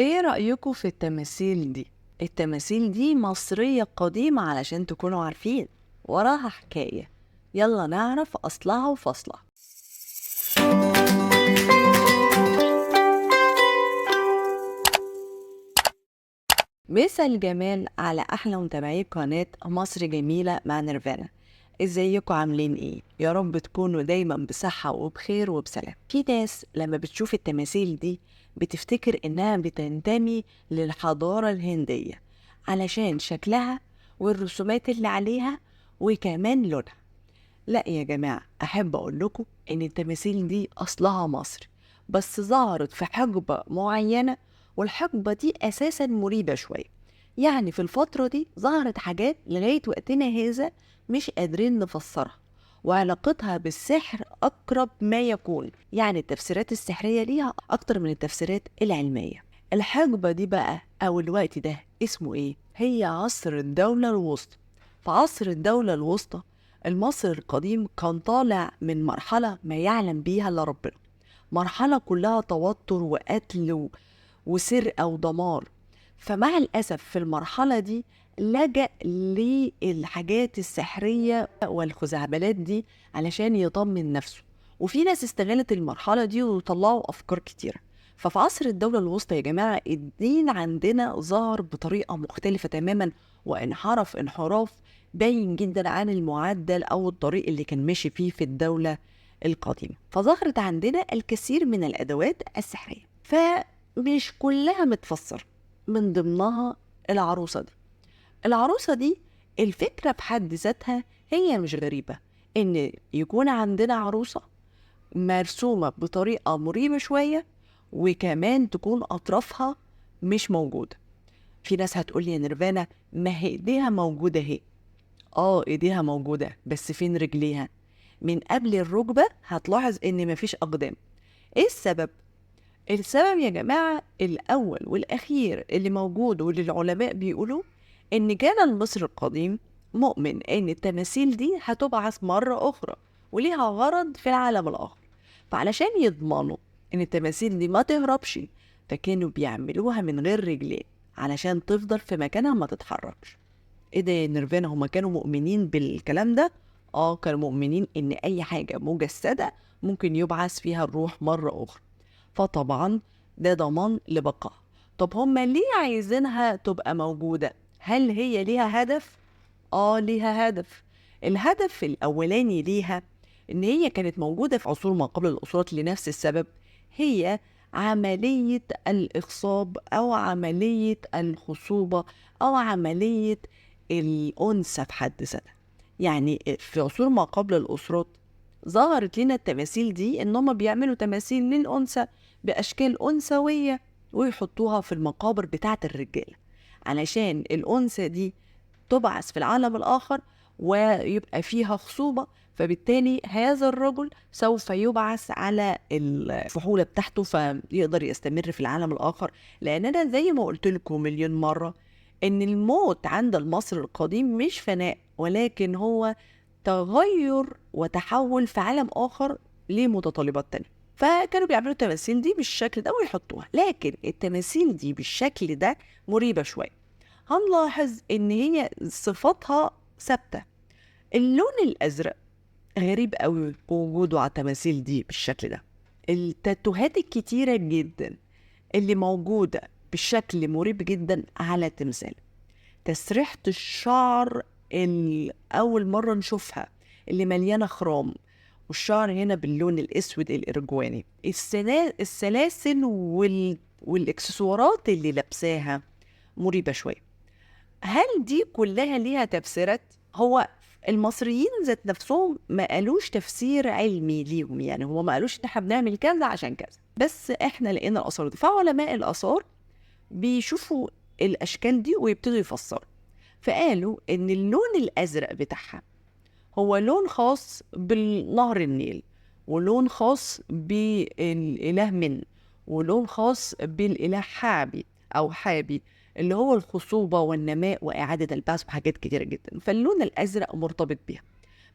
ايه رأيكم في التماثيل دي؟ التماثيل دي مصرية قديمة علشان تكونوا عارفين وراها حكاية. يلا نعرف أصلها وفصلها. مسا الجمال على أحلى متابعي قناة مصر جميلة مع نيرفانا. ازيكم عاملين ايه؟ يا رب تكونوا دايما بصحة وبخير وبسلام. في ناس لما بتشوف التماثيل دي بتفتكر انها بتنتمي للحضارة الهندية علشان شكلها والرسومات اللي عليها وكمان لونها. لا يا جماعة، أحب أقول لكم إن التماثيل دي أصلها مصري، بس ظهرت في حقبة معينة، والحقبة دي أساسا مريبة شوية. يعني في الفترة دي ظهرت حاجات لغاية وقتنا هذا مش قادرين نفسرها، وعلاقتها بالسحر أقرب ما يكون. يعني التفسيرات السحرية ليها أكتر من التفسيرات العلمية. الحقبة دي بقى أو الوقت ده اسمه إيه؟ هي عصر الدولة الوسطى. في عصر الدولة الوسطى المصري القديم كان طالع من مرحلة ما يعلم بيها إلا ربنا، مرحلة كلها توتر وقتل وسرقة ودمار. فمع الأسف في المرحلة دي لجأ للحاجات السحرية والخزعبلات دي علشان يطمن نفسه. وفي ناس استغلت المرحلة دي وطلعوا أفكار كتيرة. ففي عصر الدولة الوسطى يا جماعة الدين عندنا ظهر بطريقة مختلفة تماما، وانحرف انحراف باين جدا عن المعدل أو الطريق اللي كان ماشي فيه في الدولة القديمة. فظهرت عندنا الكثير من الأدوات السحرية، فمش كلها متفسر. من ضمنها العروسة دي. العروسة دي الفكرة بحد ذاتها هي مش غريبة، إن يكون عندنا عروسة مرسومة بطريقة مريبة شوية، وكمان تكون أطرافها مش موجودة. في ناس هتقولي يا نيرفانا، ما هي ايديها موجودة اهي. ايديها موجودة، بس فين رجليها؟ من قبل الركبة هتلاحظ ان مفيش اقدام. ايه السبب؟ السبب يا جماعة الأول والأخير اللي موجود واللي العلماء بيقولوا إن كان المصري القديم مؤمن إن التماثيل دي هتبعث مرة أخرى وليها غرض في العالم الآخر. فعلشان يضمنوا إن التماثيل دي ما تهربش، فكانوا بيعملوها من غير رجلين علشان تفضل في مكانها ما تتحركش. ايه ده يا نيرفانا، هما كانوا مؤمنين بالكلام ده؟ كانوا مؤمنين ان اي حاجة مجسدة ممكن يبعث فيها الروح مرة اخرى. فطبعا ده ضمان لبقاء. طب هما ليه عايزينها تبقى موجودة؟ هل هي ليها هدف؟ ليها هدف. الهدف الأولاني ليها إن هي كانت موجودة في عصور ما قبل الأسرات لنفس السبب. هي عملية الإخصاب أو عملية الخصوبة أو عملية الأنثى في حد ذاتها. يعني في عصور ما قبل الأسرات ظهرت لنا التماثيل دي إن هم بيعملوا تماثيل للأنثى بأشكال أنثوية ويحطوها في المقابر بتاعة الرجالة علشان الأنثى دي تبعث في العالم الآخر ويبقى فيها خصوبة، فبالتالي هذا الرجل سوف يبعث على الفحولة بتاعته فيقدر يستمر في العالم الآخر. لأن أنا زي ما قلت لكم مليون مرة إن الموت عند المصري القديم مش فناء، ولكن هو تغير وتحول في عالم آخر لمتطلبات تانية. فكانوا بيعملوا التماثيل دي بالشكل ده ويحطوها، لكن التماثيل دي بالشكل ده مريبة شوية. هنلاحظ ان هي صفاتها ثابته. اللون الازرق غريب قوي وجوده على التماثيل دي بالشكل ده. التاتوهات الكتيره جدا اللي موجوده بشكل مريب جدا على التمثال. تسريحه الشعر اول مره نشوفها اللي مليانه خرام، والشعر هنا باللون الاسود الارجواني. السلاسل والاكسسوارات اللي لابساها مريبه شويه. هل دي كلها ليها تفسيرات؟ هو المصريين ذات نفسهم ما قالوش تفسير علمي ليهم، يعني هو ما قالوش ان احنا بنعمل كذا عشان كذا، بس احنا لقينا الاثار دي. فعلماء الاثار بيشوفوا الاشكال دي ويبتدوا يفسروا. فقالوا ان اللون الازرق بتاعها هو لون خاص بالنهر النيل، ولون خاص بالاله من، ولون خاص بالاله حابي او حابي اللي هو الخصوبة والنماء وإعادة البعث وحاجات كتيرة جدا. فاللون الأزرق مرتبط بيها.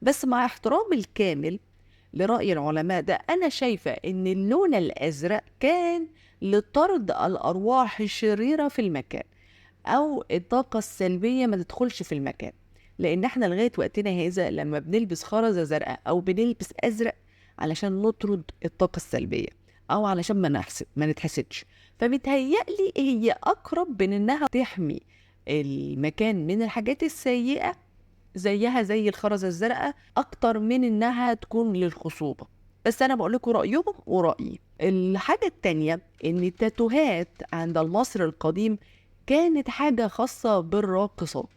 بس مع احترام الكامل لرأي العلماء ده، أنا شايفة إن اللون الأزرق كان لطرد الأرواح الشريرة في المكان، أو الطاقة السلبية ما تدخلش في المكان. لأن احنا لغاية وقتنا هذا لما بنلبس خرزة زرقاء أو بنلبس أزرق علشان نطرد الطاقة السلبية، أو علشان ما نتحسدش. فمتهيألي هي أقرب من إنها تحمي المكان من الحاجات السيئة، زيها زي الخرزة الزرقاء، أكتر من إنها تكون للخصوبة. بس أنا بقول لكم رأيهم ورأيي. الحاجة التانية إن التاتوهات عند المصري القديم كانت حاجة خاصة بالراقصات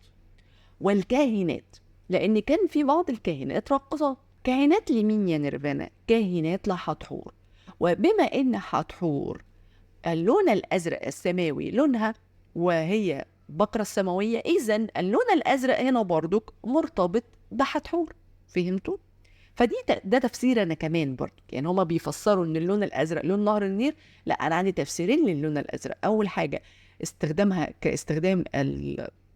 والكاهنات، لأن كان في بعض الكاهنات راقصات. كاهنات لمين يا نيرفانا؟ كاهنات لحتحور. وبما إن حتحور اللون الأزرق السماوي لونها، وهي بقرة السماوية، إذن اللون الأزرق هنا برضك مرتبط بحتحور. فهمتوا؟ ده تفسير أنا كمان برضك. يعني هما بيفسروا إن اللون الأزرق لون نهر النيل، لا أنا عندي تفسيرين للون الأزرق. أول حاجة استخدامها كاستخدام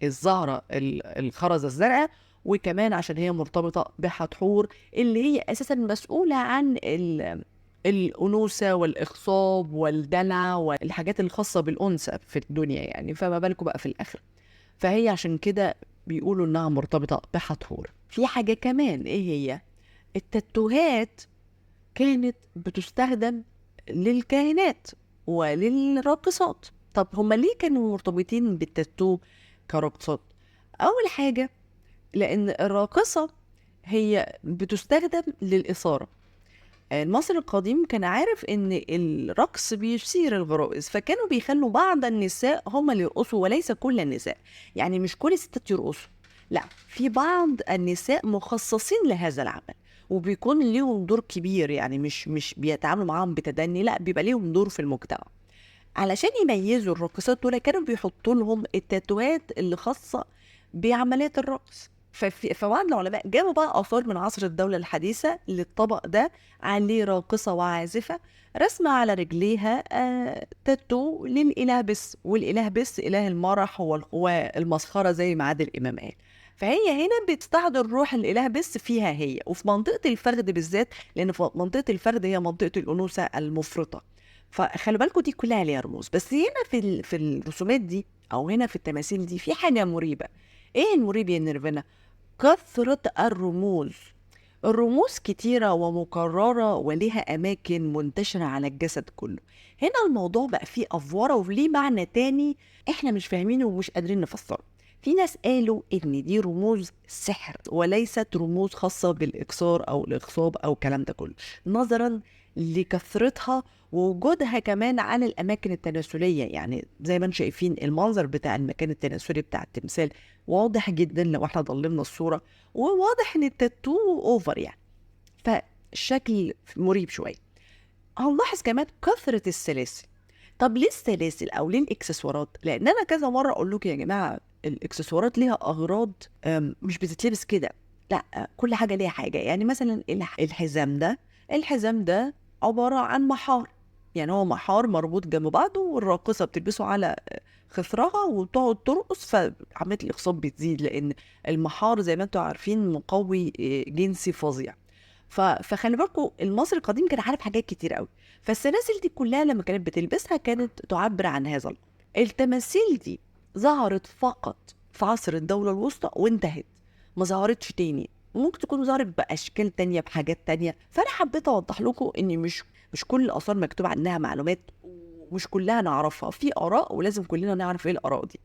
الزهرة الخرزة الزرقاء، وكمان عشان هي مرتبطة بحتحور اللي هي أساسا مسؤولة عن الأنوثة والإخصاب والدلع والحاجات الخاصة بالأنثى في الدنيا يعني، فما بالكم بقى في الآخر. فهي عشان كده بيقولوا إنها مرتبطة بحتحور. في حاجة كمان، إيه هي؟ التاتوهات كانت بتستخدم للكاهنات وللراقصات. طب هما ليه كانوا مرتبطين بالتاتو كراقصات؟ أول حاجة لأن الراقصة هي بتستخدم للإثارة. المصري القديم كان عارف ان الرقص بيثير الغرائز، فكانوا بيخلوا بعض النساء هم اللي يرقصوا وليس كل النساء. يعني مش كل الستات يرقصوا، لا، في بعض النساء مخصصين لهذا العمل وبيكون ليهم دور كبير. يعني مش بيتعاملوا معاهم بتدني، لا، بيبقى ليهم دور في المجتمع. علشان يميزوا الراقصات دول كانوا بيحطوا لهم التاتوهات اللي خاصة بعمليات الرقص. فبعض العلماء جابوا بقى آثار من عصر الدولة الحديثة للطبق ده، عليه راقصة وعازفة رسمة على رجليها تاتو للإله بس، والإله بس إله المرح والمسخرة زي ما عادل إمام قال. فهي هنا بتستحضر روح الإله بس فيها هي، وفي منطقة الفخذ بالذات، لأن في منطقة الفخذ هي منطقة الأنوثة المفرطة. فخلوا بالكم دي كلها ليها رموز. بس هنا في الرسومات دي او هنا في التماثيل دي في حاجه مريبه. ايه المريب يا نيرفانا؟ كثره الرموز. الرموز كتيره ومكرره وليها اماكن منتشره على الجسد كله. هنا الموضوع بقى فيه افوره وليه معنى تاني احنا مش فاهمينه ومش قادرين نفسره. في ناس قالوا ان دي رموز سحر وليست رموز خاصه بالاكسار او الاخصاب او الكلام ده كله، نظرا لكثرتها ووجودها كمان عن الأماكن التناسلية. يعني زي ما انتم شايفين المنظر بتاع المكان التناسلي بتاع التمثال واضح جدا لو احنا ضلمنا الصورة، وواضح ان التاتو اوفر يعني، فالشكل مريب شوية. هنلاحظ كمان كثرة السلاسل. طب ليه السلاسل او ليه الاكسسوارات؟ لان انا كذا مرة اقول لكم يا جماعة الاكسسوارات ليها اغراض، مش بتتلبس كده، لا، كل حاجة ليها حاجة. يعني مثلا الحزام ده عبارة عن محار. يعني هو محار مربوط جنب بعضه والراقصة بتلبسه على خصرها وتقعد ترقص، فعملية الإخصاب بتزيد، لأن المحار زي ما انتم عارفين مقوي جنسي فظيع. فخلي بالكم المصري القديم كان عارف حاجات كتير قوي. فالسلاسل دي كلها لما كانت بتلبسها كانت تعبر عن هذا الأمر. التماثيل دي ظهرت فقط في عصر الدولة الوسطى وانتهت، ما ظهرتش تاني. ممكن تكون ظهرت بأشكال تانية بحاجات تانية. فأنا حبيت أوضح لكم إن مش كل الآثار مكتوب عنها معلومات ومش كلها نعرفها، في آراء ولازم كلنا نعرف إيه الآراء دي.